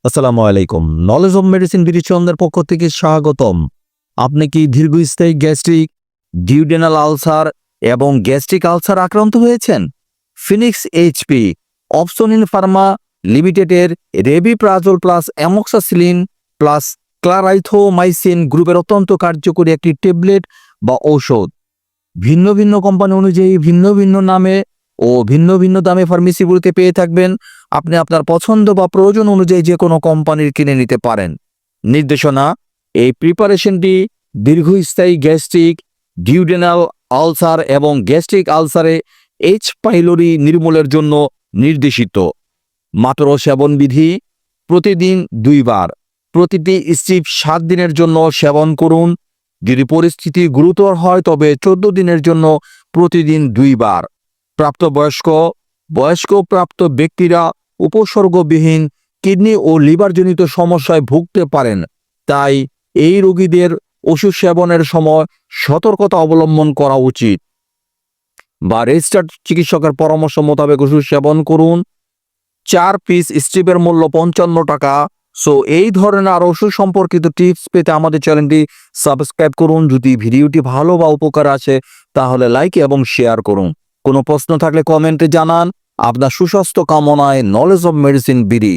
আসসালামু আলাইকুম। Knowledge of medicine বিরিচন্দ্রের পক্ষ থেকে স্বাগতম। আপনি কি দীর্ঘস্থায়ী গ্যাস্ট্রিক, ডিউডেনাল আলসার এবং গ্যাস্ট্রিক আলসার আক্রান্ত হয়েছেন? ফিনিক্স এইচপি, অপসনিন ফার্মা লিমিটেডের রেবিপ্রাজল প্লাস অ্যামোক্সাসিলিন প্লাস ক্লারাইথোমাইসিন গ্রুপের অত্যন্ত কার্যকরী একটি ট্যাবলেট বা ঔষধ। ভিন্ন ভিন্ন কোম্পানি অনুযায়ী ভিন্ন ভিন্ন নামে ও ভিন্ন ভিন্ন দামে ফার্মেসিগুলোতে পেয়ে থাকবেন। আপনি আপনার পছন্দ বা প্রয়োজন অনুযায়ী যে কোনো কোম্পানির কিনে নিতে পারেন। নির্দেশনা: এই প্রিপারেশনটি দীর্ঘস্থায়ী গ্যাস্ট্রিক, ডিউডেনাল আলসার এবং গ্যাস্ট্রিক আলসারে এইচ পাইলোরি নির্মূলের জন্য নির্দেশিত। মাত্র সেবন বিধি: প্রতিদিন 2 বার, প্রতিটি স্ট্রিপ 7 দিনের জন্য সেবন করুন। যদি পরিস্থিতি গুরুতর হয় তবে 14 দিনের জন্য প্রতিদিন 2 বার। বয়স্ক প্রাপ্ত ব্যক্তিরা উপসর্গবিহীন কিডনি ও লিভারজনিত সমস্যায় ভুগতে পারেন, তাই এই রোগীদের ওষুধ সেবনের সময় সতর্কতা অবলম্বন করা উচিত বা রেজিস্টার্ড চিকিৎসকের পরামর্শ মোতাবেক ওষুধ সেবন করুন। 4 পিস স্ট্রিপের মূল্য 55 টাকা। সো এই ধরনের আর ওষুধ সম্পর্কিত টিপস পেতে আমাদের চ্যানেলটি সাবস্ক্রাইব করুন। যদি ভিডিওটি ভালো বা উপকার আসে তাহলে লাইক এবং শেয়ার করুন। কোনো প্রশ্ন থাকলে কমেন্টে জানান। আপনার সুস্বাস্থ্য কামনায় নলেজ অব মেডিসিন বিডি।